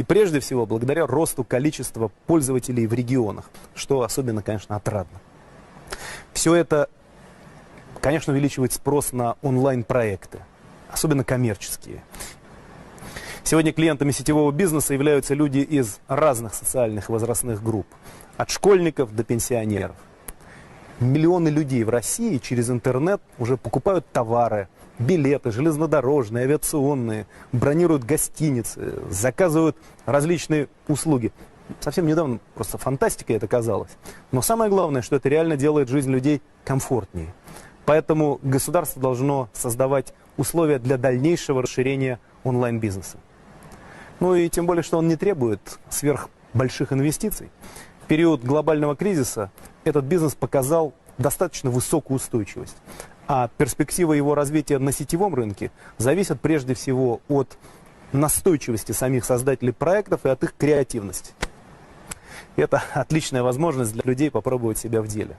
И прежде всего благодаря росту количества пользователей в регионах, что особенно, конечно, отрадно. Все это, конечно, увеличивает спрос на онлайн-проекты, особенно коммерческие. Сегодня клиентами сетевого бизнеса являются люди из разных социальных и возрастных групп, от школьников до пенсионеров. Миллионы людей в России через интернет уже покупают товары, билеты, железнодорожные, авиационные, бронируют гостиницы, заказывают различные услуги. Совсем недавно просто фантастикой это казалось. Но самое главное, что это реально делает жизнь людей комфортнее. Поэтому государство должно создавать условия для дальнейшего расширения онлайн-бизнеса. Ну и тем более, что он не требует сверхбольших инвестиций. В период глобального кризиса этот бизнес показал достаточно высокую устойчивость. А перспектива его развития на сетевом рынке зависит прежде всего от настойчивости самих создателей проектов и от их креативности. Это отличная возможность для людей попробовать себя в деле.